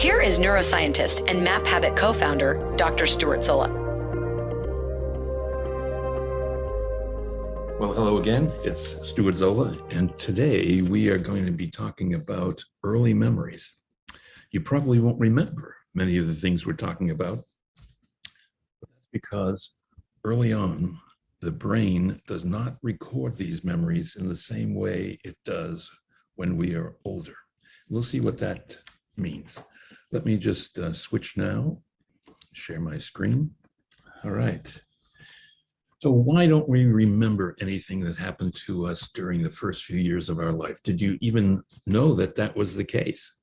Here is neuroscientist and Map Habit co-founder, Dr. Stuart Zola. Well, hello again. It's Stuart Zola, and today we are going to be talking about early memories. You probably won't remember many of the things we're talking about, but that's because early on, the brain does not record these memories in the same way it does when we are older. We'll see what that means. Let me just switch now, share my screen. All right. So why don't we remember anything that happened to us during the first few years of our life? Did you even know that that was the case?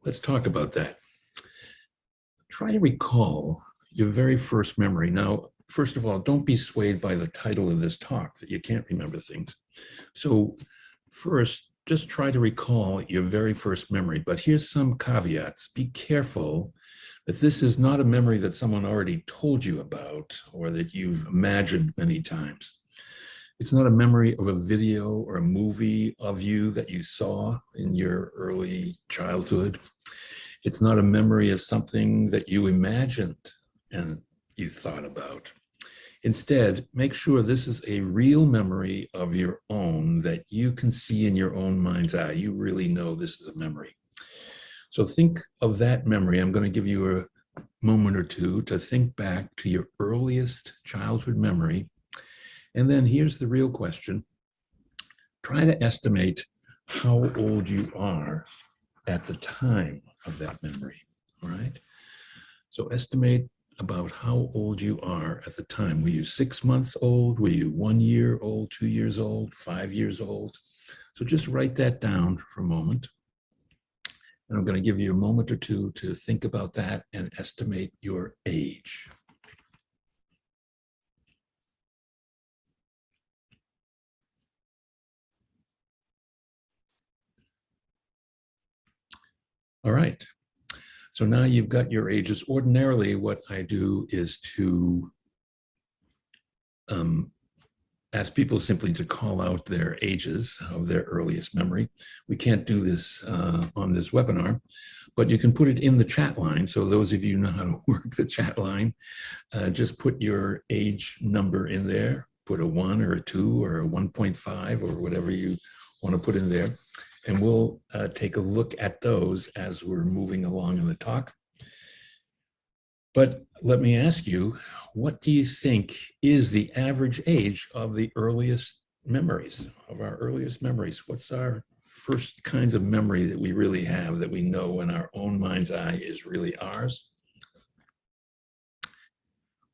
Let's talk about that. Try to recall your very first memory. Now, first of all, don't be swayed by the title of this talk that you can't remember things. So first, just try to recall your very first memory. But here's some caveats. Be careful that this is not a memory that someone already told you about or that you've imagined many times. It's not a memory of a video or a movie of you that you saw in your early childhood. It's not a memory of something that you imagined and you thought about. Instead, make sure this is a real memory of your own that you can see in your own mind's eye. You really know this is a memory. So think of that memory. I'm going to give you a moment or two to think back to your earliest childhood memory. And then here's the real question. Try to estimate how old you are at the time of that memory, all right? So estimate about how old you are at the time. Were you 6 months old? Were you 1 year old, 2 years old, 5 years old? So just write that down for a moment. And I'm going to give you a moment or two to think about that and estimate your age. All right. So now you've got your ages. Ordinarily, what I do is to ask people simply to call out their ages of their earliest memory. We can't do this on this webinar, but you can put it in the chat line. So those of you who know how to work the chat line, just put your age number in there, put a 1 or a 2 or a 1.5 or whatever you want to put in there. And we'll take a look at those as we're moving along in the talk. But let me ask you, what do you think is the average age of the earliest memories, of our earliest memories? What's our first kinds of memory that we really have that we know in our own mind's eye is really ours?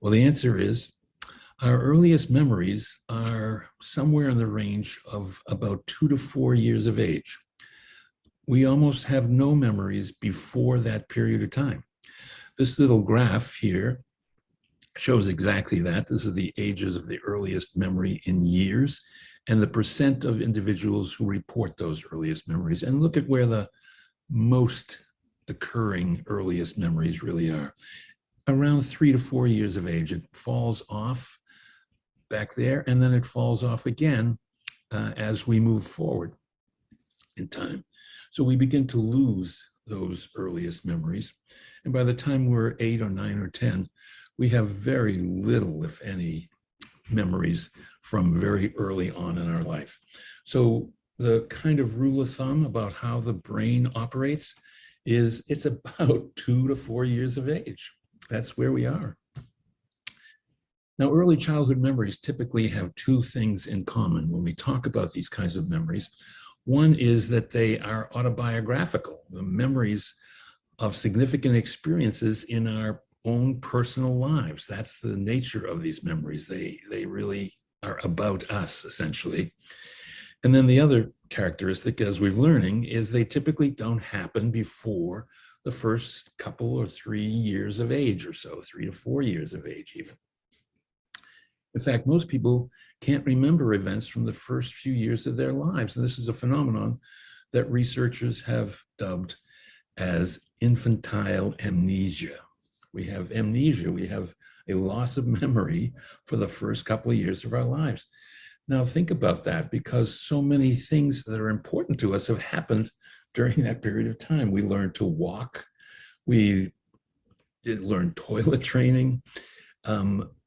Well, the answer is our earliest memories are somewhere in the range of about 2 to 4 years of age. We almost have no memories before that period of time. This little graph here shows exactly that. This is the ages of the earliest memory in years and the percent of individuals who report those earliest memories. And look at where the most occurring earliest memories really are. Around 3 to 4 years of age, it falls off back there, and then it falls off again as we move forward in time. So we begin to lose those earliest memories. And by the time we're 8 or 9 or 10, we have very little, if any, memories from very early on in our life. So the kind of rule of thumb about how the brain operates is it's about 2 to 4 years of age. That's where we are. Now, early childhood memories typically have two things in common when we talk about these kinds of memories. One is that they are autobiographical, the memories of significant experiences in our own personal lives. That's the nature of these memories. They really are about us, essentially. And then the other characteristic, as we're learning, is they typically don't happen before the first couple or 3 years of age or so, 3 to 4 years of age even. In fact, most people can't remember events from the first few years of their lives. And this is a phenomenon that researchers have dubbed as infantile amnesia. We have amnesia, we have a loss of memory for the first couple of years of our lives. Now think about that, because so many things that are important to us have happened during that period of time. We learned to walk. We did learn toilet training.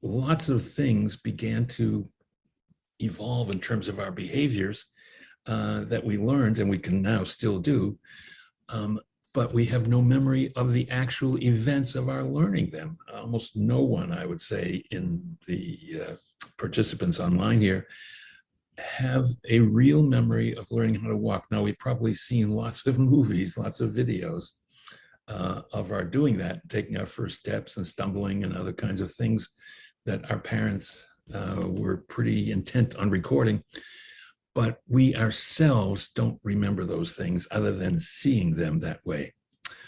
Lots of things began to evolve in terms of our behaviors that we learned and we can now still do. But we have no memory of the actual events of our learning them. Almost no one, I would say, in the participants online here have a real memory of learning how to walk. Now, we've probably seen lots of movies, lots of videos of our doing that, taking our first steps and stumbling and other kinds of things that our parents were pretty intent on recording. But we ourselves don't remember those things other than seeing them that way.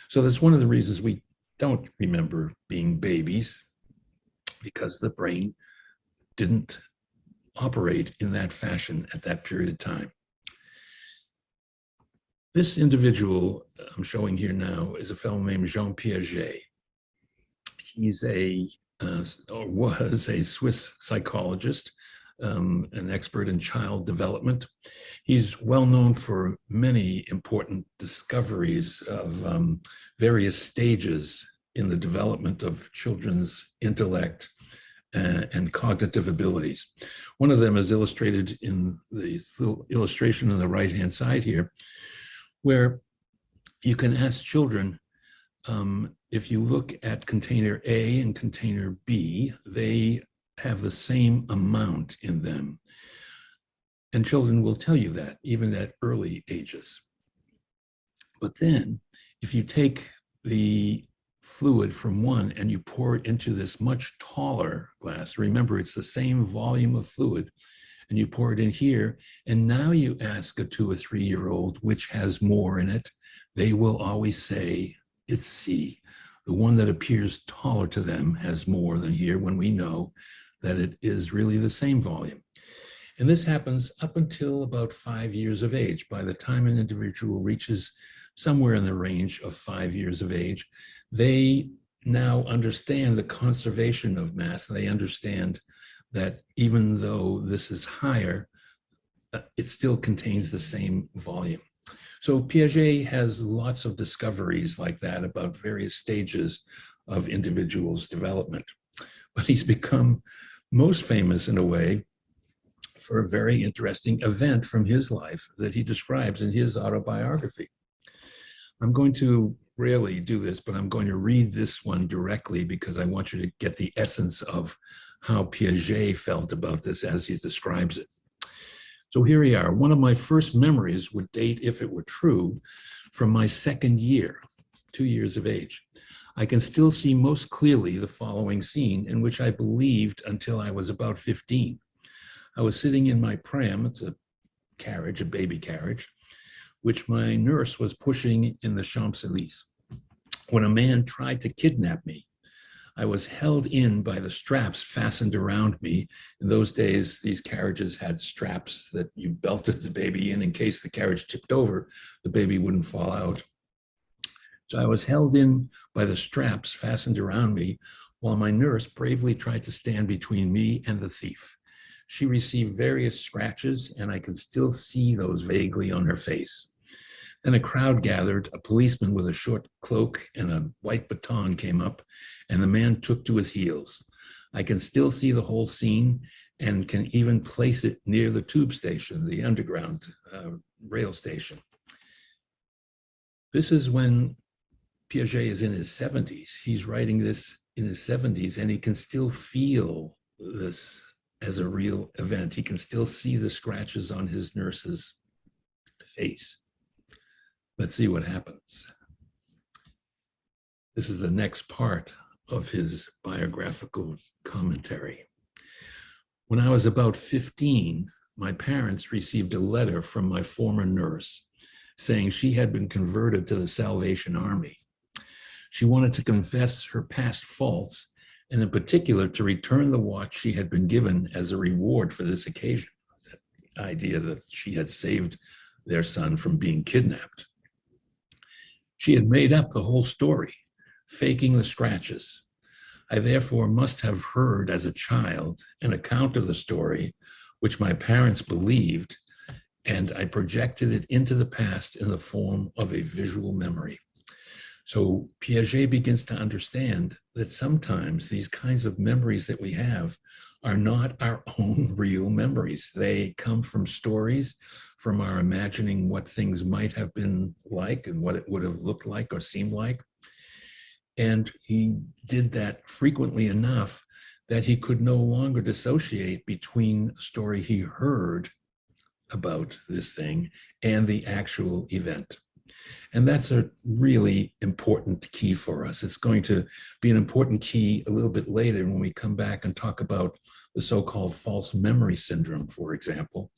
So that's one of the reasons we don't remember being babies, because the brain didn't operate in that fashion at that period of time. This individual I'm showing here now is a fellow named Jean Piaget. He's or was a Swiss psychologist, an expert in child development. He's well known for many important discoveries of various stages in the development of children's intellect and cognitive abilities. One of them is illustrated in the illustration on the right-hand side here, where you can ask children, if you look at container A and container B, they have the same amount in them. And children will tell you that, even at early ages. But then, if you take the fluid from one and you pour it into this much taller glass, remember it's the same volume of fluid, and you pour it in here, and now you ask a 2 or 3 year old which has more in it, they will always say it's C. The one that appears taller to them has more than here, when we know that it is really the same volume. And this happens up until about 5 years of age. By the time an individual reaches somewhere in the range of 5 years of age, they now understand the conservation of mass. They understand that even though this is higher, it still contains the same volume. So Piaget has lots of discoveries like that about various stages of individuals' development. But he's become most famous in a way for a very interesting event from his life that he describes in his autobiography. I'm going to rarely do this, but I'm going to read this one directly because I want you to get the essence of how Piaget felt about this as he describes it. So here we are. One of my first memories would date, if it were true, from my second year, 2 years of age. I can still see most clearly the following scene, in which I believed until I was about 15. I was sitting in my pram, it's a carriage, a baby carriage, which my nurse was pushing in the Champs-Élysées, when a man tried to kidnap me. I was held in by the straps fastened around me. In those days, these carriages had straps that you belted the baby in case the carriage tipped over, the baby wouldn't fall out. So I was held in by the straps fastened around me while my nurse bravely tried to stand between me and the thief. She received various scratches, and I can still see those vaguely on her face. Then a crowd gathered. A policeman with a short cloak and a white baton came up, and the man took to his heels. I can still see the whole scene and can even place it near the tube station, the underground rail station. This is when Piaget is in his 70s. He's writing this in his 70s, and he can still feel this as a real event. He can still see the scratches on his nurse's face. Let's see what happens. This is the next part of his biographical commentary. When I was about 15, my parents received a letter from my former nurse saying she had been converted to the Salvation Army. She wanted to confess her past faults, and in particular to return the watch she had been given as a reward for this occasion. That idea that she had saved their son from being kidnapped. She had made up the whole story, faking the scratches. I therefore must have heard as a child an account of the story, which my parents believed, and I projected it into the past in the form of a visual memory. So Piaget begins to understand that sometimes these kinds of memories that we have are not our own real memories. They come from stories, from our imagining what things might have been like and what it would have looked like or seemed like. And he did that frequently enough that he could no longer dissociate between a story he heard about this thing and the actual event. And that's a really important key for us. It's going to be an important key a little bit later when we come back and talk about the so-called false memory syndrome, for example,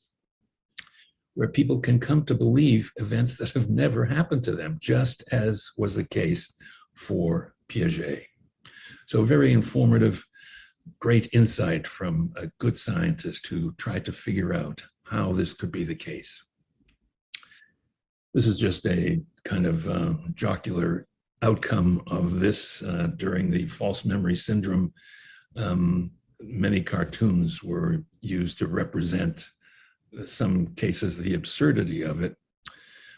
where people can come to believe events that have never happened to them, just as was the case for Piaget. So very informative, great insight from a good scientist who tried to figure out how this could be the case. This is just a kind of jocular outcome of this during the false memory syndrome. Many cartoons were used to represent, some cases, the absurdity of it.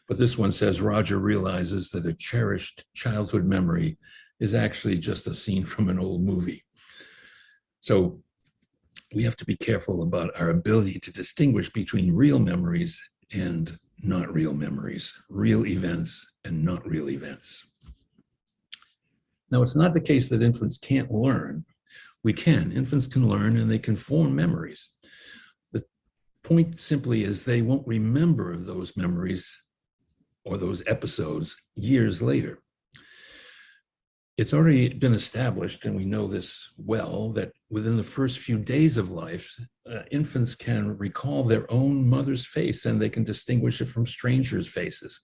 But this one says, Roger realizes that a cherished childhood memory is actually just a scene from an old movie. So we have to be careful about our ability to distinguish between real memories and not real memories, real events and not real events. Now, it's not the case that infants can't learn. We can. Infants can learn and they can form memories. The point simply is they won't remember those memories or those episodes years later. It's already been established, and we know this well, that within the first few days of life, infants can recall their own mother's face and they can distinguish it from strangers' faces.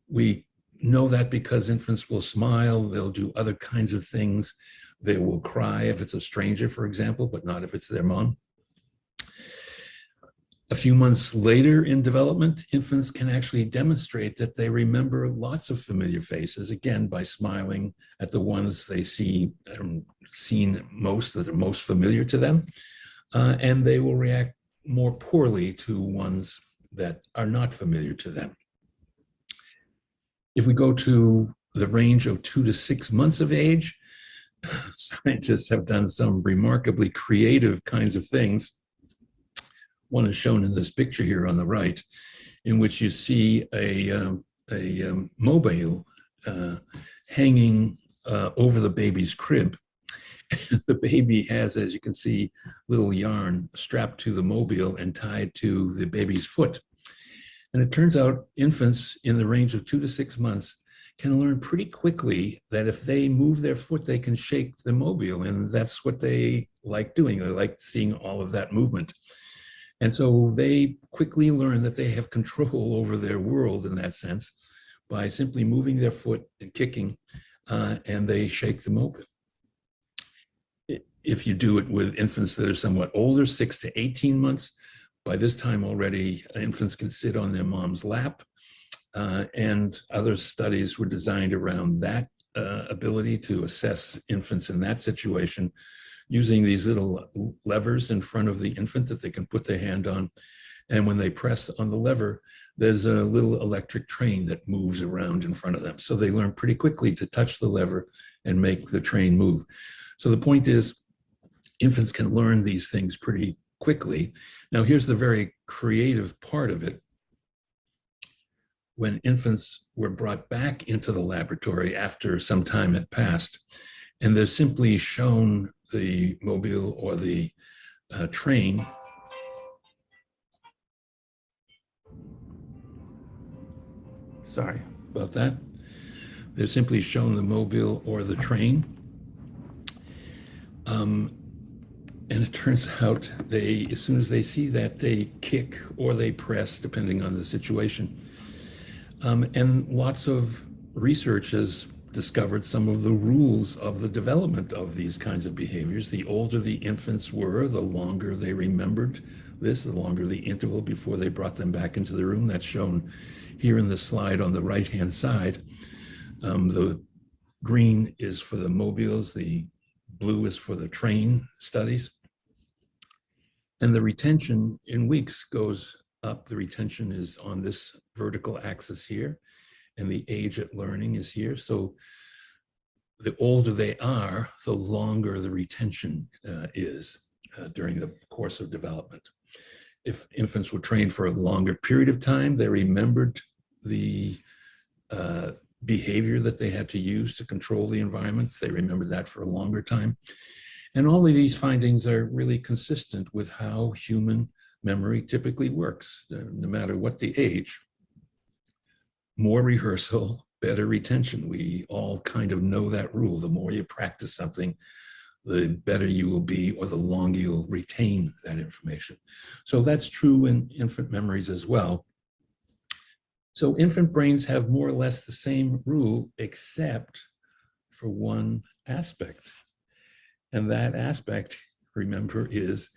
We know that because infants will smile, they'll do other kinds of things. They will cry if it's a stranger, for example, but not if it's their mom. A few months later in development, infants can actually demonstrate that they remember lots of familiar faces, again, by smiling at the ones they see seen most, that are most familiar to them, and they will react more poorly to ones that are not familiar to them. If we go to the range of 2 to 6 months of age, scientists have done some remarkably creative kinds of things. One is shown in this picture here on the right, in which you see a mobile hanging over the baby's crib. The baby has, as you can see, little yarn strapped to the mobile and tied to the baby's foot. And it turns out infants in the range of 2 to 6 months can learn pretty quickly that if they move their foot, they can shake the mobile. And that's what they like doing. They like seeing all of that movement. And so they quickly learn that they have control over their world in that sense by simply moving their foot and kicking, and they shake the mobile. If you do it with infants that are somewhat older, 6 to 18 months, by this time already infants can sit on their mom's lap, and other studies were designed around that ability to assess infants in that situation, using these little levers in front of the infant that they can put their hand on. And when they press on the lever, there's a little electric train that moves around in front of them. So they learn pretty quickly to touch the lever and make the train move. So the point is, infants can learn these things pretty quickly. Now, here's the very creative part of it. When infants were brought back into the laboratory after some time had passed, and they're simply shown the mobile or the train. Sorry about that. They're simply shown the mobile or the train. And it turns out they, as soon as they see that, they kick or they press, depending on the situation. And lots of research has discovered some of the rules of the development of these kinds of behaviors. The older the infants were, the longer they remembered this, the longer the interval before they brought them back into the room. That's shown here in the slide on the right-hand side. The green is for the mobiles, the blue is for the train studies. And the retention in weeks goes up, the retention is on this vertical axis here, and the age at learning is here. So the older they are, the longer the retention is during the course of development. If infants were trained for a longer period of time, they remembered the behavior that they had to use to control the environment. They remembered that for a longer time. And all of these findings are really consistent with how human memory typically works, no matter what the age. More rehearsal, better retention. We all kind of know that rule. The more you practice something, the better you will be, or the longer you'll retain that information. So that's true in infant memories as well. So infant brains have more or less the same rule, except for one aspect. And that aspect, remember, is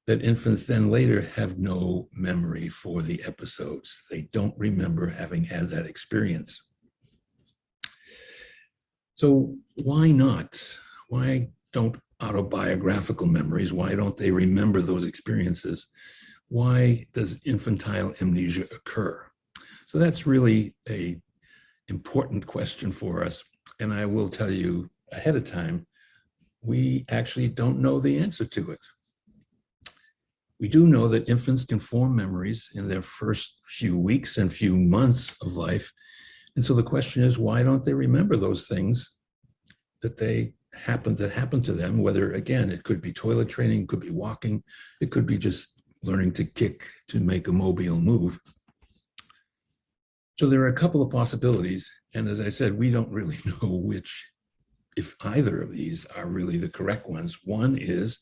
that infants then later have no memory for the episodes. They don't remember having had that experience. So why not? Why don't autobiographical memories, why don't they remember those experiences? Why does infantile amnesia occur? So that's really an important question for us. And I will tell you ahead of time, we actually don't know the answer to it. We do know that infants can form memories in their first few weeks and few months of life. And so the question is, why don't they remember those things that happened to them? Whether, again, it could be toilet training, it could be walking, it could be just learning to kick to make a mobile move. So there are a couple of possibilities. And as I said, we don't really know which, if either of these are really the correct ones. One is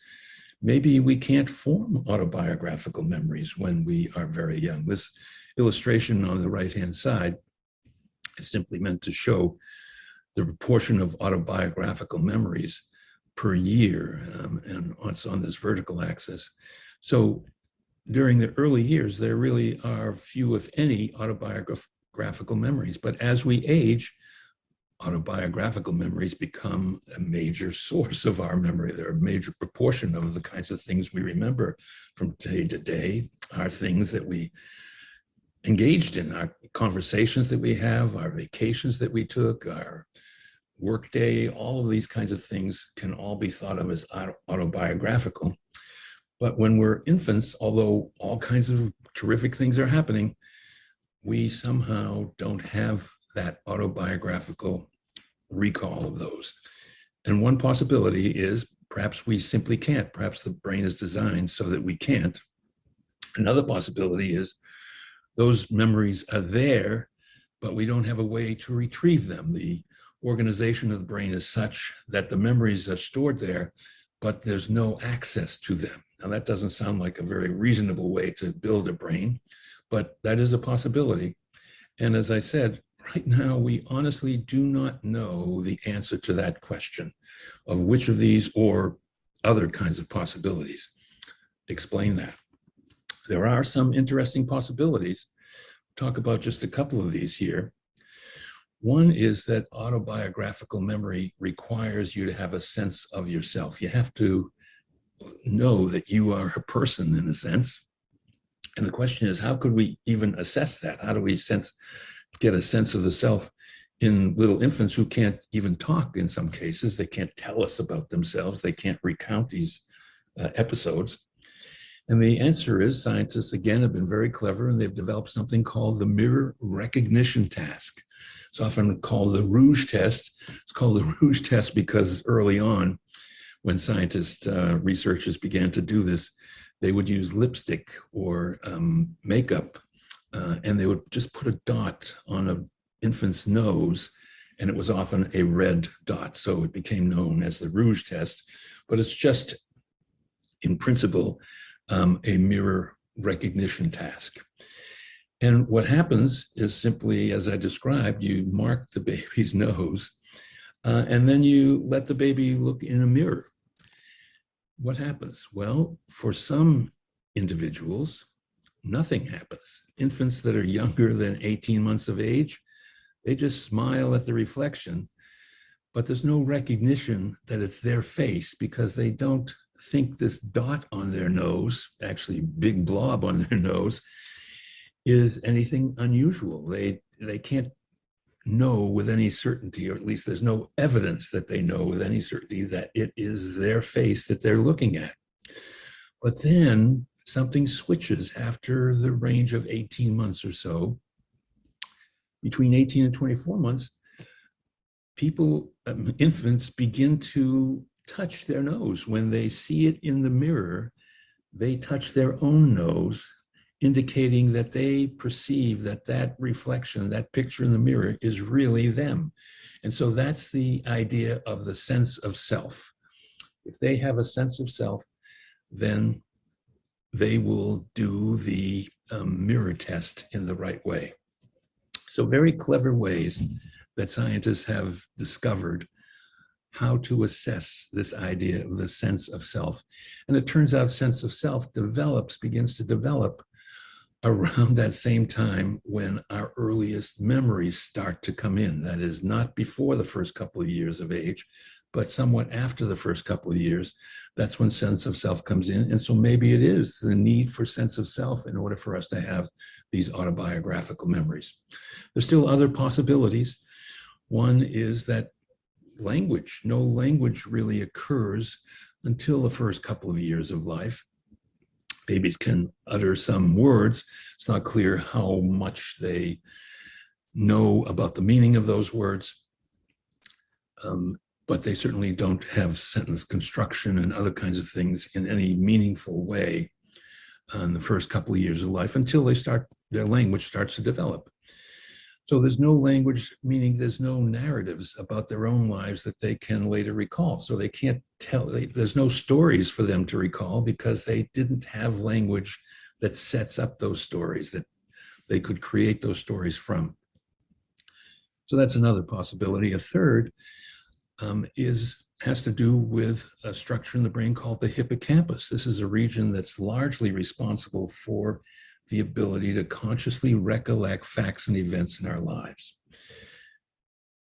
maybe we can't form autobiographical memories when we are very young. This illustration on the right-hand side is simply meant to show the proportion of autobiographical memories per year, and it's on this vertical axis. So during the early years, there really are few, if any, autobiographical memories. But as we age, autobiographical memories become a major source of our memory. They're a major proportion of the kinds of things we remember from day to day, are things that we engaged in, our conversations that we have, our vacations that we took, our workday. All of these kinds of things can all be thought of as autobiographical. But when we're infants, although all kinds of terrific things are happening, we somehow don't have that autobiographical recall of those. And one possibility is perhaps we simply can't. Perhaps the brain is designed so that we can't. Another possibility is those memories are there, but we don't have a way to retrieve them. The organization of the brain is such that the memories are stored there, but there's no access to them. Now, that doesn't sound like a very reasonable way to build a brain, but that is a possibility. And as I said, right now, we honestly do not know the answer to that question of which of these or other kinds of possibilities explain that. There are some interesting possibilities. Talk about just a couple of these here. One is that autobiographical memory requires you to have a sense of yourself. You have to know that you are a person in a sense. And the question is, how could we even assess that? How do we get a sense of the self in little infants who can't even talk in some cases? They can't tell us about themselves. They can't recount these episodes. And the answer is, scientists, again, have been very clever, and they've developed something called the mirror recognition task. It's often called the Rouge test. It's called the Rouge test because early on, when scientists, researchers began to do this, they would use lipstick or makeup, and they would just put a dot on an infant's nose, and it was often a red dot. So it became known as the Rouge test, but it's just, in principle, a mirror recognition task. And what happens is simply, as I described, you mark the baby's nose, and then you let the baby look in a mirror. What happens? Well, for some individuals, nothing happens. Infants that are younger than 18 months of age, they just smile at the reflection, but there's no recognition that it's their face because they don't think this dot on their nose, actually big blob on their nose, is anything unusual. They can't know with any certainty, or at least there's no evidence that they know with any certainty that it is their face that they're looking at. But then something switches after the range of 18 months or so. Between 18 and 24 months, infants begin to touch their nose. When they see it in the mirror, they touch their own nose, indicating that they perceive that that reflection, that picture in the mirror is really them. And so that's the idea of the sense of self. If they have a sense of self, then they will do the mirror test in the right way. So very clever ways that scientists have discovered how to assess this idea of the sense of self. And it turns out sense of self begins to develop around that same time when our earliest memories start to come in. That is, not before the first couple of years of age, but somewhat after the first couple of years. That's when sense of self comes in. And so maybe it is the need for sense of self in order for us to have these autobiographical memories. There's still other possibilities. One is that no language really occurs until the first couple of years of life. Babies can utter some words. It's not clear how much they know about the meaning of those words, but they certainly don't have sentence construction and other kinds of things in any meaningful way in the first couple of years of life until their language starts to develop. So there's no language, meaning there's no narratives about their own lives that they can later recall. So they can't tell, there's no stories for them to recall because they didn't have language that sets up those stories, that they could create those stories from. So that's another possibility. A third has to do with a structure in the brain called the hippocampus. This is a region that's largely responsible for the ability to consciously recollect facts and events in our lives.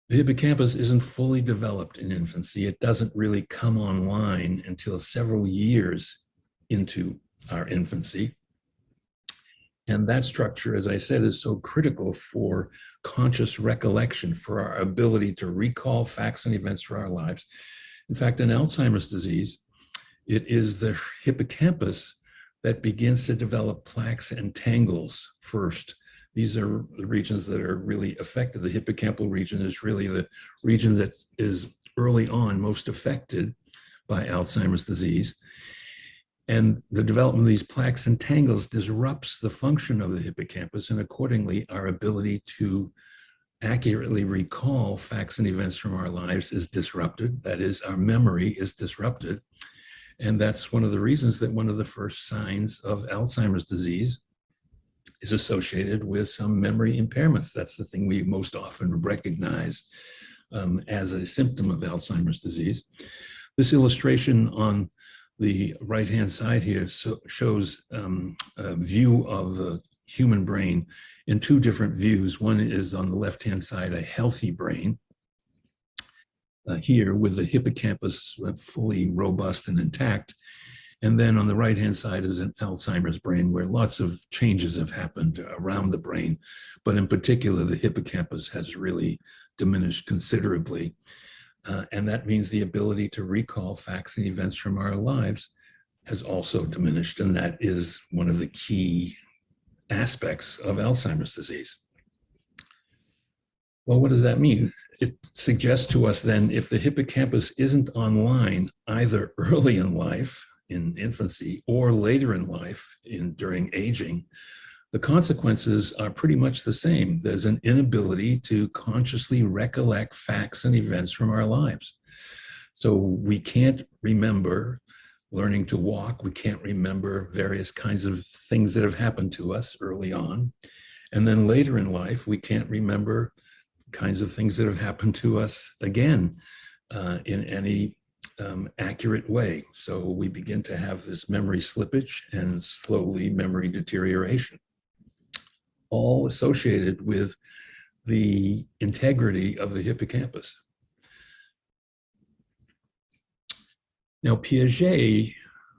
The hippocampus isn't fully developed in infancy. It doesn't really come online until several years into our infancy. And that structure, as I said, is so critical for conscious recollection, for our ability to recall facts and events for our lives. In fact, in Alzheimer's disease, it is the hippocampus that begins to develop plaques and tangles first. These are the regions that are really affected. The hippocampal region is really the region that is early on most affected by Alzheimer's disease. And the development of these plaques and tangles disrupts the function of the hippocampus, and accordingly, our ability to accurately recall facts and events from our lives is disrupted. That is, our memory is disrupted. And that's one of the reasons that one of the first signs of Alzheimer's disease is associated with some memory impairments. That's the thing we most often recognize as a symptom of Alzheimer's disease. This illustration on the right-hand side here shows a view of the human brain in two different views. One is on the left-hand side, a healthy brain, here with the hippocampus fully robust and intact. And then on the right-hand side is an Alzheimer's brain where lots of changes have happened around the brain, but in particular, the hippocampus has really diminished considerably. And that means the ability to recall facts and events from our lives has also diminished. And that is one of the key aspects of Alzheimer's disease. Well, what does that mean? It suggests to us then, if the hippocampus isn't online either early in life, in infancy, or later in life, during aging, the consequences are pretty much the same. There's an inability to consciously recollect facts and events from our lives. So we can't remember learning to walk. We can't remember various kinds of things that have happened to us early on. And then later in life, we can't remember kinds of things that have happened to us again in any accurate way. So we begin to have this memory slippage and slowly memory deterioration, all associated with the integrity of the hippocampus. Now, Piaget,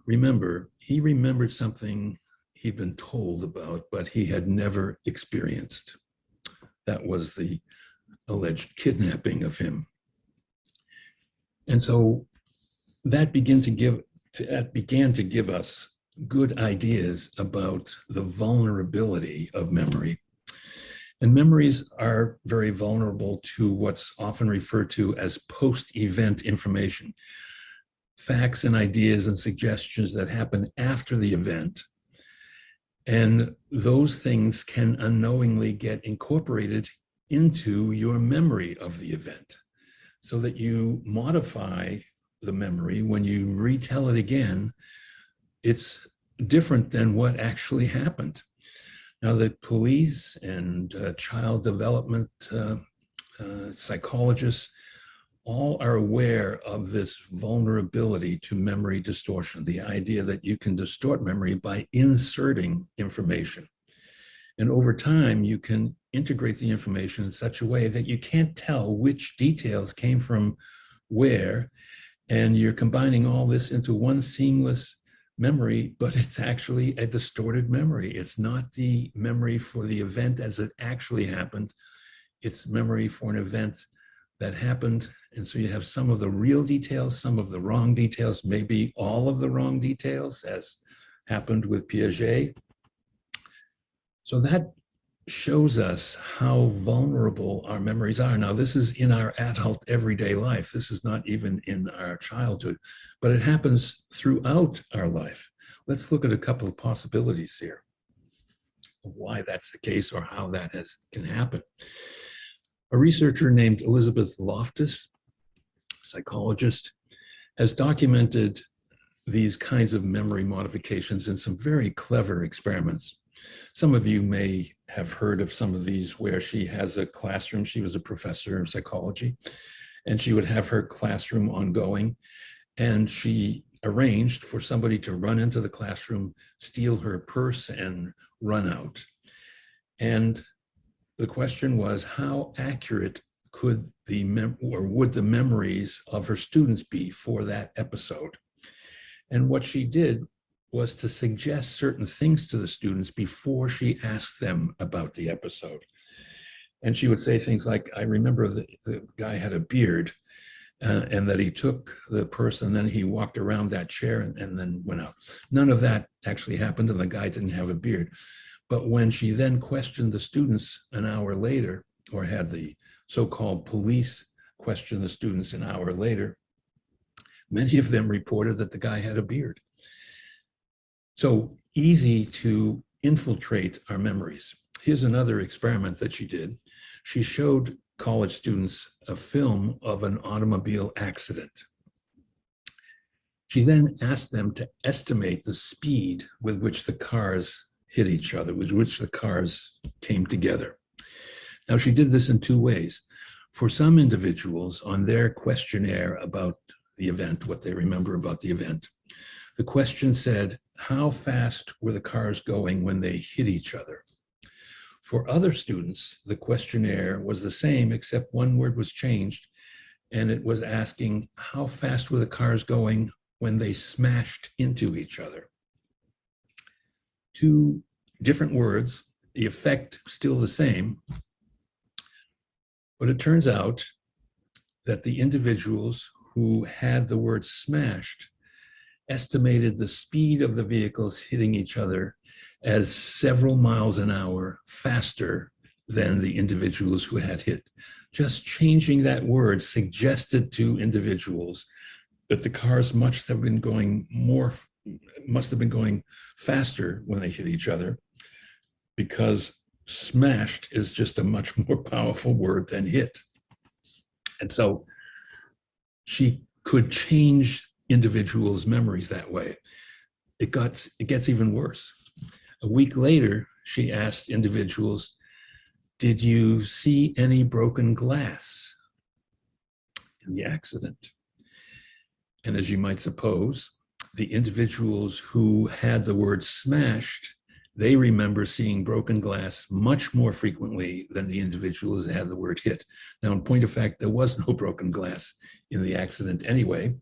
remember, he remembered something. he'd been told about, but he had never experienced. That was the alleged kidnapping of him. And so that began to give us good ideas about the vulnerability of memory. And memories are very vulnerable to what's often referred to as post-event information, facts and ideas and suggestions that happen after the event. And those things can unknowingly get incorporated into your memory of the event, so that you modify the memory. When you retell it again, it's different than what actually happened. Now, the police and child development psychologists all are aware of this vulnerability to memory distortion, the idea that you can distort memory by inserting information. And over time, you can integrate the information in such a way that you can't tell which details came from where, and you're combining all this into one seamless memory, but it's actually a distorted memory. It's not the memory for the event as it actually happened. It's memory for an event that happened. And so you have some of the real details, some of the wrong details, maybe all of the wrong details, as happened with Piaget. So that shows us how vulnerable our memories are. Now, this is in our adult everyday life. This is not even in our childhood, but it happens throughout our life. Let's look at a couple of possibilities here of why that's the case or how that can happen. A researcher named Elizabeth Loftus, psychologist, has documented these kinds of memory modifications in some very clever experiments. Some of you may have heard of some of these where she has a classroom. She was a professor of psychology, and she would have her classroom ongoing, and she arranged for somebody to run into the classroom, steal her purse, and run out. And the question was, how accurate could would the memories of her students be for that episode? And what she did was to suggest certain things to the students before she asked them about the episode. And she would say things like, I remember the guy had a beard, and that he took the purse and then he walked around that chair and then went out. None of that actually happened, and the guy didn't have a beard. But when she then questioned the students an hour later, or had the so-called police question the students an hour later, many of them reported that the guy had a beard. So easy to infiltrate our memories. Here's another experiment that she did. She showed college students a film of an automobile accident. She then asked them to estimate the speed with which the cars hit each other, with which the cars came together. Now, she did this in two ways. For some individuals, on their questionnaire about the event, what they remember about the event, the question said, how fast were the cars going when they hit each other? For other students, the questionnaire was the same, except one word was changed, and it was asking, how fast were the cars going when they smashed into each other? Two different words, the effect still the same, but it turns out that the individuals who had the word smashed estimated the speed of the vehicles hitting each other as several miles an hour faster than the individuals who had hit. Just changing that word suggested to individuals that the cars must have been going faster when they hit each other, because smashed is just a much more powerful word than hit. And so she could change individuals' memories that way. It gets even worse. A week later, she asked individuals, did you see any broken glass in the accident? And as you might suppose, the individuals who had the word smashed, they remember seeing broken glass much more frequently than the individuals that had the word hit. Now, in point of fact, there was no broken glass in the accident anyway,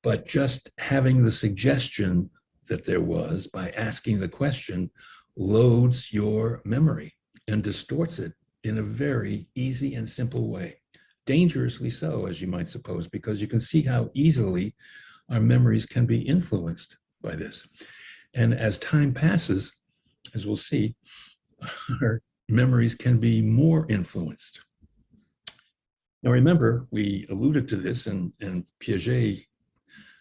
but just having the suggestion that there was by asking the question loads your memory and distorts it in a very easy and simple way. Dangerously so, as you might suppose, because you can see how easily our memories can be influenced by this. And as time passes, as we'll see, our memories can be more influenced. Now, remember, we alluded to this, and Piaget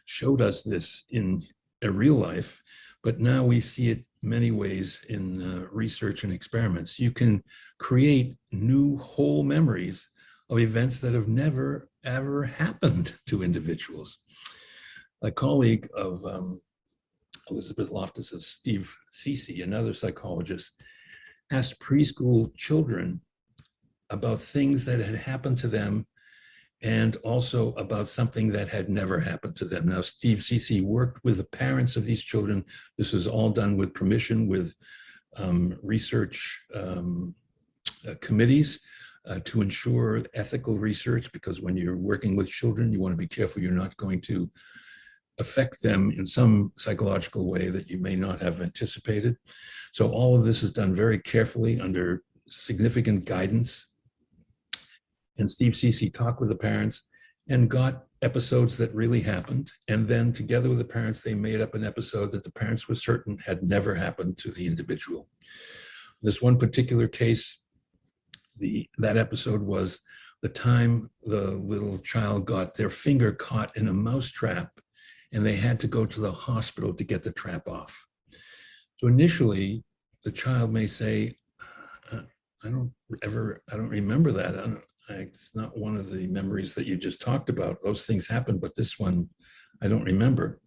showed us this in a real life, but now we see it many ways in research and experiments. You can create new whole memories of events that have never, ever happened to individuals. A colleague of Elizabeth Loftus, Steve Ceci, another psychologist, asked preschool children about things that had happened to them and also about something that had never happened to them. Now, Steve Ceci worked with the parents of these children. This was all done with permission, with research committees to ensure ethical research, because when you're working with children, you want to be careful you're not going to affect them in some psychological way that you may not have anticipated. So all of this is done very carefully under significant guidance. And Steve Ceci talked with the parents and got episodes that really happened. And then together with the parents, they made up an episode that the parents were certain had never happened to the individual. This one particular case, that episode was the time the little child got their finger caught in a mouse trap and they had to go to the hospital to get the trap off. So initially, the child may say, I don't remember that. It's not one of the memories that you just talked about. Those things happened, but this one, I don't remember.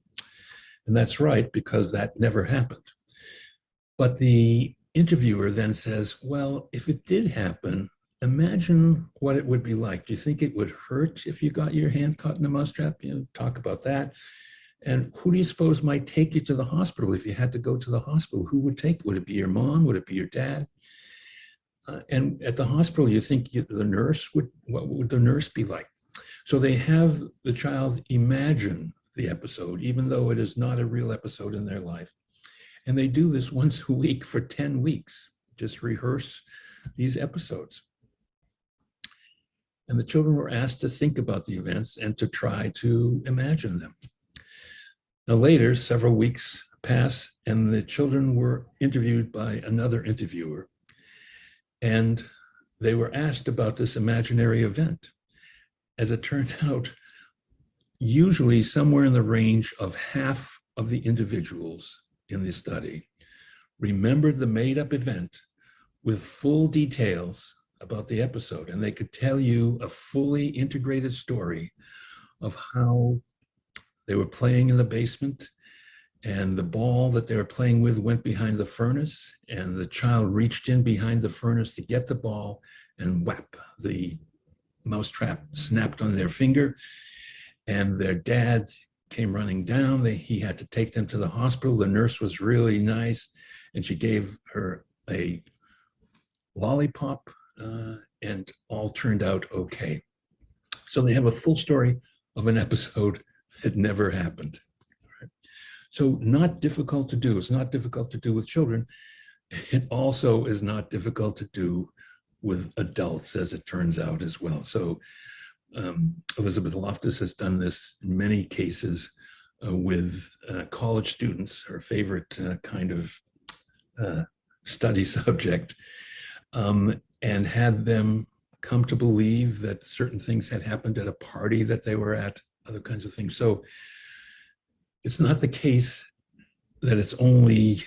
And that's right, because that never happened. But the interviewer then says, well, if it did happen, imagine what it would be like. Do you think it would hurt if you got your hand caught in a mousetrap? Talk about that. And who do you suppose might take you to the hospital if you had to go to the hospital? Who would take? Would it be your mom? Would it be your dad? And at the hospital, you think the nurse would, what would the nurse be like? So they have the child imagine the episode, even though it is not a real episode in their life. And they do this once a week for 10 weeks, just rehearse these episodes. And the children were asked to think about the events and to try to imagine them. Now later, several weeks pass and the children were interviewed by another interviewer. And they were asked about this imaginary event. As it turned out, usually somewhere in the range of half of the individuals in the study remembered the made-up event with full details about the episode. And they could tell you a fully integrated story of how they were playing in the basement and the ball that they were playing with went behind the furnace, and the child reached in behind the furnace to get the ball, and whap, the mousetrap snapped on their finger, and their dad came running down. He had to take them to the hospital. The nurse was really nice, and she gave her a lollipop, and all turned out okay. So they have a full story of an episode that never happened. So not difficult to do. It's not difficult to do with children. It also is not difficult to do with adults, as it turns out as well. So Elizabeth Loftus has done this in many cases with college students, her favorite kind of study subject, and had them come to believe that certain things had happened at a party that they were at, other kinds of things. So it's not the case that it's only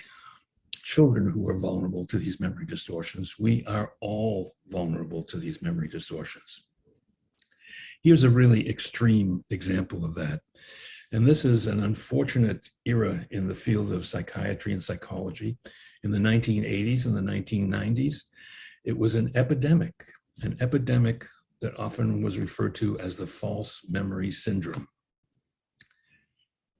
children who are vulnerable to these memory distortions. We are all vulnerable to these memory distortions. Here's a really extreme example of that. And this is an unfortunate era in the field of psychiatry and psychology. In the 1980s and the 1990s, it was an epidemic that often was referred to as the false memory syndrome.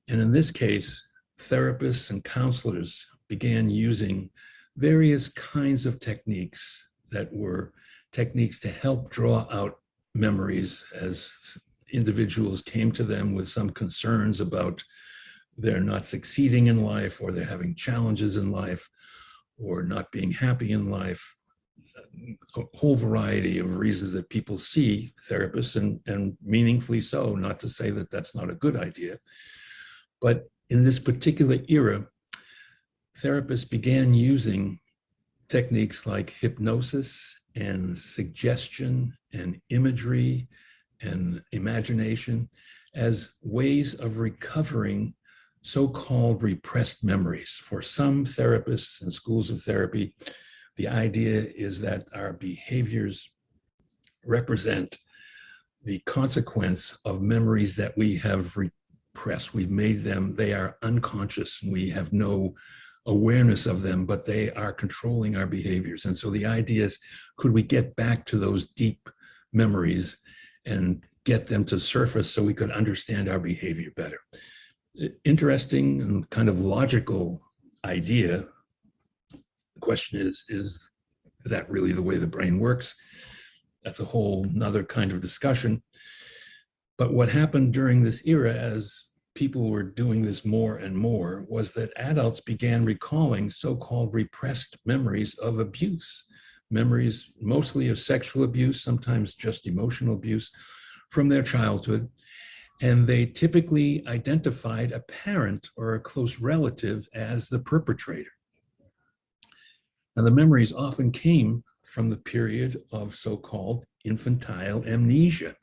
And in this case, therapists and counselors began using various kinds of techniques that were techniques to help draw out memories as individuals came to them with some concerns about they're not succeeding in life, or they're having challenges in life, or not being happy in life. A whole variety of reasons that people see therapists, and meaningfully so, not to say that that's not a good idea. But in this particular era, therapists began using techniques like hypnosis and suggestion and imagery and imagination as ways of recovering so-called repressed memories. For some therapists and schools of therapy, the idea is that our behaviors represent the consequence of memories that we have repressed. We've made them, they are unconscious, and we have no awareness of them, but they are controlling our behaviors. And so the idea is, could we get back to those deep memories and get them to surface so we could understand our behavior better? Interesting and kind of logical idea. The question is that really the way the brain works? That's a whole nother kind of discussion. But what happened during this era, as people were doing this more and more, was that adults began recalling so-called repressed memories of abuse, memories mostly of sexual abuse, sometimes just emotional abuse from their childhood. And they typically identified a parent or a close relative as the perpetrator. Now, the memories often came from the period of so-called infantile amnesia.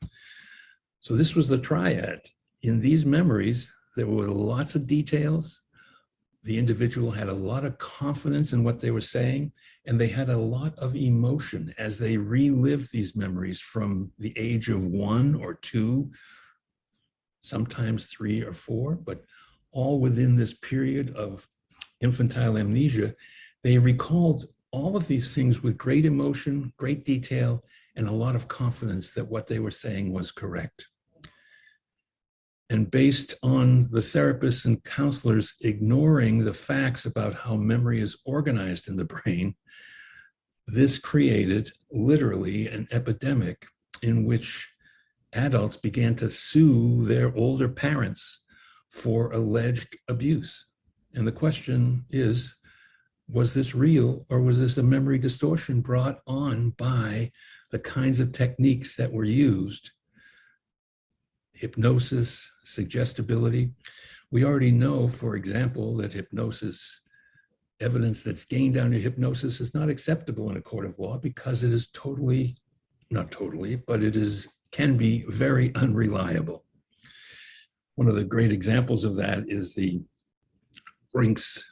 So this was the triad. In these memories, there were lots of details. The individual had a lot of confidence in what they were saying, and they had a lot of emotion as they relived these memories from the age of 1 or 2, sometimes 3 or 4, but all within this period of infantile amnesia. They recalled all of these things with great emotion, great detail, and a lot of confidence that what they were saying was correct. And based on the therapists and counselors ignoring the facts about how memory is organized in the brain, this created literally an epidemic in which adults began to sue their older parents for alleged abuse. And the question is, was this real, or was this a memory distortion brought on by the kinds of techniques that were used? Hypnosis, suggestibility. We already know, for example, that hypnosis, evidence that's gained under hypnosis, is not acceptable in a court of law because it is totally, not totally, but it can be very unreliable. One of the great examples of that is the Brinks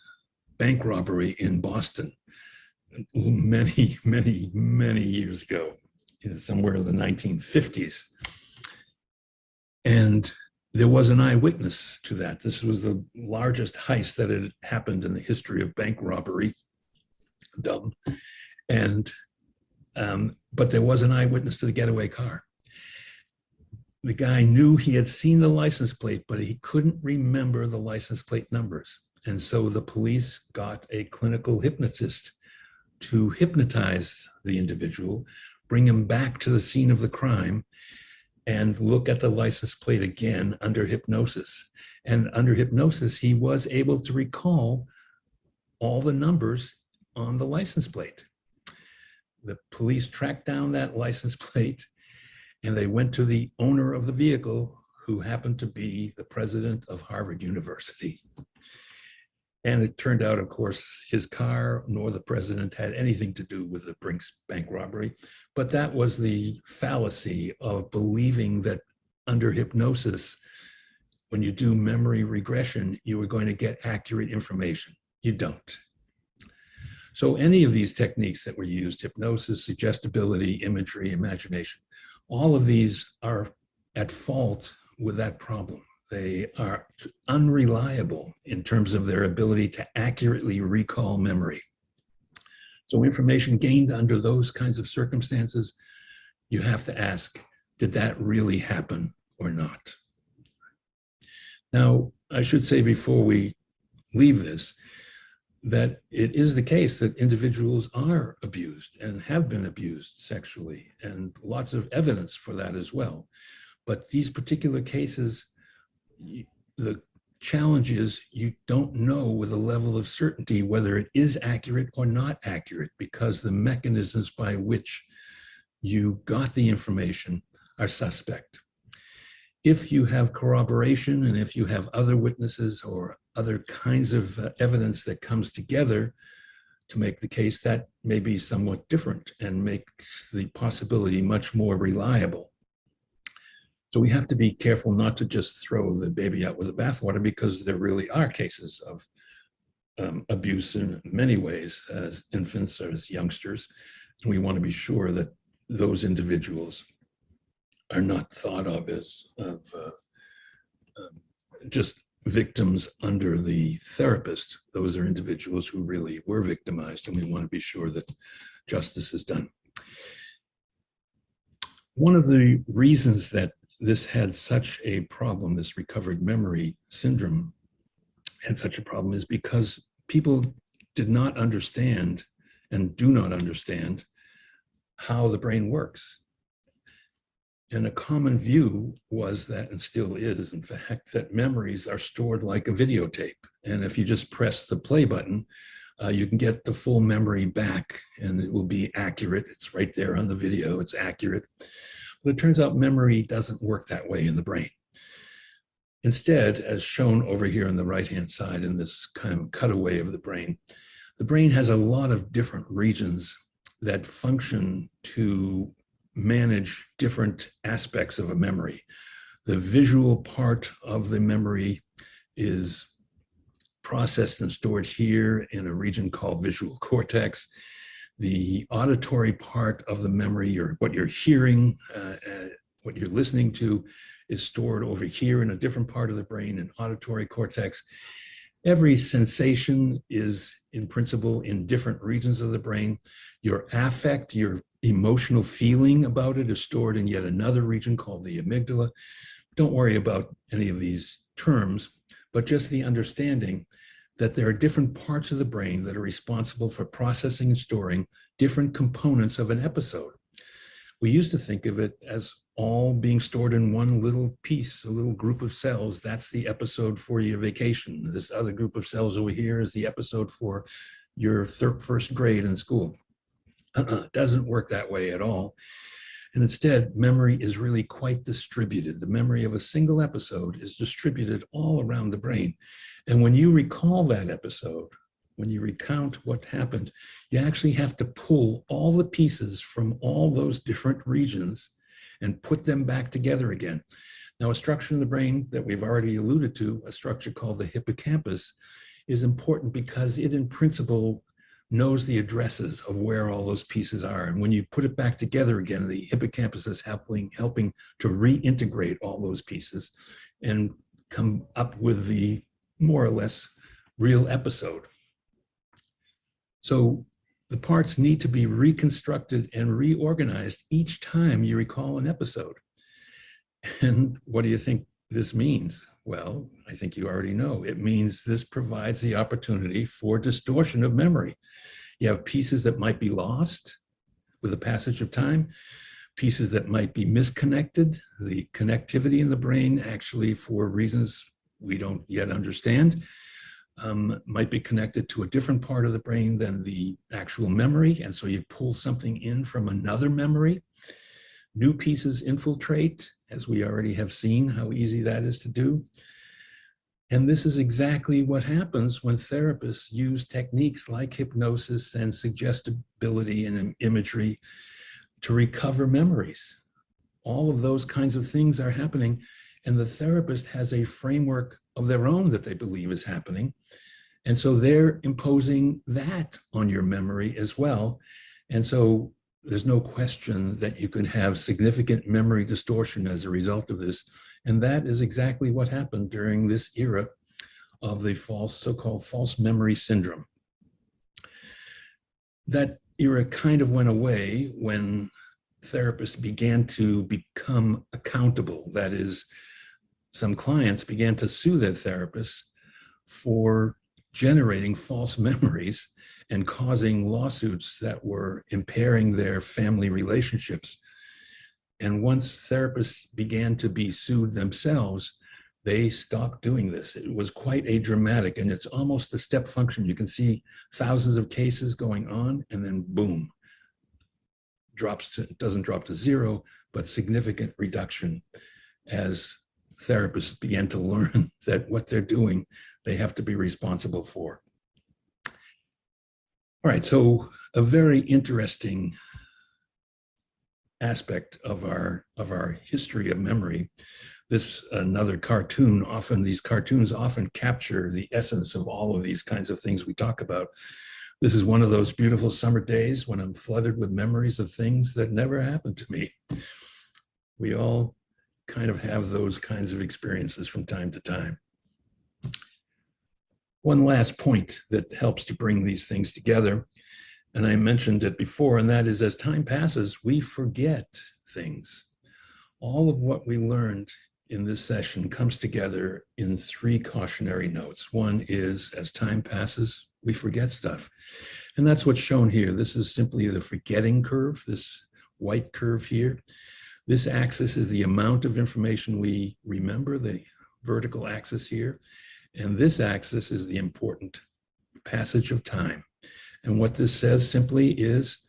bank robbery in Boston many, many, many years ago, somewhere in the 1950s. And there was an eyewitness to that. This was the largest heist that had happened in the history of bank robbery. Dumb. And, but there was an eyewitness to the getaway car. The guy knew he had seen the license plate, but he couldn't remember the license plate numbers. And so the police got a clinical hypnotist to hypnotize the individual, bring him back to the scene of the crime, and look at the license plate again under hypnosis. And under hypnosis, he was able to recall all the numbers on the license plate. The police tracked down that license plate, and they went to the owner of the vehicle, who happened to be the president of Harvard University. And it turned out, of course, his car nor the president had anything to do with the Brinks bank robbery. But that was the fallacy of believing that under hypnosis, when you do memory regression, you are going to get accurate information. You don't. So any of these techniques that were used, hypnosis, suggestibility, imagery, imagination, all of these are at fault with that problem. They are unreliable in terms of their ability to accurately recall memory. So information gained under those kinds of circumstances, you have to ask, did that really happen or not? Now, I should say before we leave this, that it is the case that individuals are abused and have been abused sexually, and lots of evidence for that as well. But these particular cases, the challenge is you don't know with a level of certainty whether it is accurate or not accurate, because the mechanisms by which you got the information are suspect. If you have corroboration and if you have other witnesses or other kinds of evidence that comes together to make the case, that may be somewhat different and makes the possibility much more reliable. So we have to be careful not to just throw the baby out with the bathwater, because there really are cases of abuse in many ways as infants or as youngsters. And we want to be sure that those individuals are not thought of as just victims under the therapist. Those are individuals who really were victimized, and we want to be sure that justice is done. One of the reasons that this had such a problem, this recovered memory syndrome had such a problem, is because people did not understand and do not understand how the brain works. And a common view was that, and still is, in fact, that memories are stored like a videotape. And if you just press the play button, you can get the full memory back and it will be accurate. It's right there on the video, it's accurate. But it turns out memory doesn't work that way in the brain. Instead, as shown over here on the right-hand side in this kind of cutaway of the brain has a lot of different regions that function to manage different aspects of a memory. The visual part of the memory is processed and stored here in a region called visual cortex. The auditory part of the memory, or what you're hearing, what you're listening to, is stored over here in a different part of the brain, in auditory cortex. Every sensation is, in principle, in different regions of the brain. Your affect, your emotional feeling about it, is stored in yet another region called the amygdala. Don't worry about any of these terms, but just the understanding that there are different parts of the brain that are responsible for processing and storing different components of an episode. We used to think of it as all being stored in one little piece, a little group of cells. That's the episode for your vacation. This other group of cells over here is the episode for your first grade in school. It doesn't work that way at all. And instead, memory is really quite distributed. The memory of a single episode is distributed all around the brain. And when you recall that episode, when you recount what happened, you actually have to pull all the pieces from all those different regions and put them back together again. Now, a structure in the brain that we've already alluded to, a structure called the hippocampus, is important because it, in principle, knows the addresses of where all those pieces are. And when you put it back together again, the hippocampus is helping to reintegrate all those pieces and come up with the more or less real episode. So the parts need to be reconstructed and reorganized each time you recall an episode. And what do you think this means? Well, I think you already know. It means this provides the opportunity for distortion of memory. You have pieces that might be lost with the passage of time, pieces that might be misconnected. The connectivity in the brain, actually, for reasons we don't yet understand, might be connected to a different part of the brain than the actual memory. And so you pull something in from another memory. New pieces infiltrate, as we already have seen how easy that is to do. And this is exactly what happens when therapists use techniques like hypnosis and suggestibility and imagery to recover memories. All of those kinds of things are happening, and the therapist has a framework of their own that they believe is happening. And so they're imposing that on your memory as well. And so there's no question that you can have significant memory distortion as a result of this. And that is exactly what happened during this era of the so-called false memory syndrome. That era kind of went away when therapists began to become accountable. That is, some clients began to sue their therapists for generating false memories and causing lawsuits that were impairing their family relationships. And once therapists began to be sued themselves, they stopped doing this. It was quite a dramatic, and it's almost a step function. You can see thousands of cases going on, and then boom, doesn't drop to zero, but significant reduction as therapists began to learn that what they're doing, they have to be responsible for. All right, so a very interesting aspect of our history of memory. This another cartoon, these cartoons often capture the essence of all of these kinds of things we talk about. This is one of those beautiful summer days when I'm flooded with memories of things that never happened to me. We all kind of have those kinds of experiences from time to time. One last point that helps to bring these things together, and I mentioned it before, and that is as time passes, we forget things. All of what we learned in this session comes together in 3 cautionary notes. One is, as time passes, we forget stuff. And that's what's shown here. This is simply the forgetting curve, this white curve here. This axis is the amount of information we remember, the vertical axis here. And this axis is the important passage of time. And what this says simply is,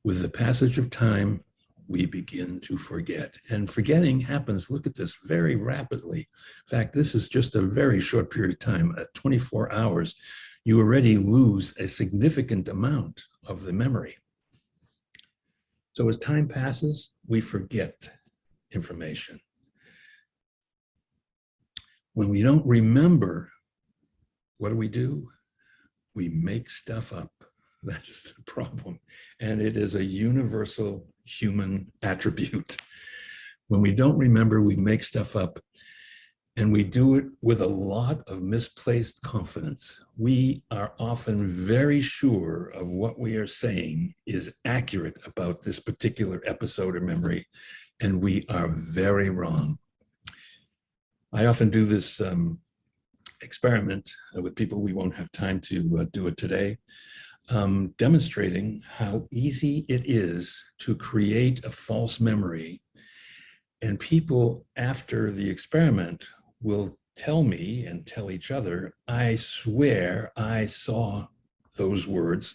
with the passage of time, we begin to forget. And forgetting happens, look at this, very rapidly. In fact, this is just a very short period of time, at 24 hours, you already lose a significant amount of the memory. So as time passes, we forget information. When we don't remember, what do? We make stuff up. That's the problem. And it is a universal human attribute. When we don't remember, we make stuff up, and we do it with a lot of misplaced confidence. We are often very sure of what we are saying is accurate about this particular episode or memory, and we are very wrong. I often do this experiment with people. We won't have time to do it today. Demonstrating how easy it is to create a false memory. And people after the experiment will tell me and tell each other, I swear I saw those words,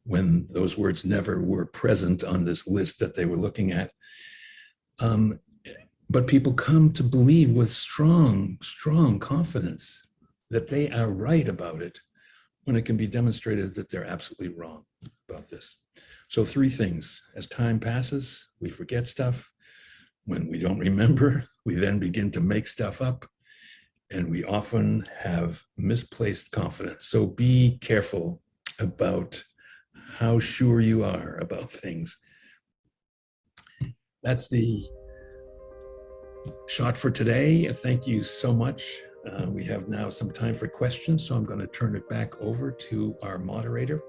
when those words never were present on this list that they were looking at. But people come to believe with strong, strong confidence that they are right about it, when it can be demonstrated that they're absolutely wrong about this. So 3 things. As time passes, we forget stuff. When we don't remember, we then begin to make stuff up, and we often have misplaced confidence. So be careful about how sure you are about things. That's the shot for today. Thank you so much. We have now some time for questions, so I'm going to turn it back over to our moderator.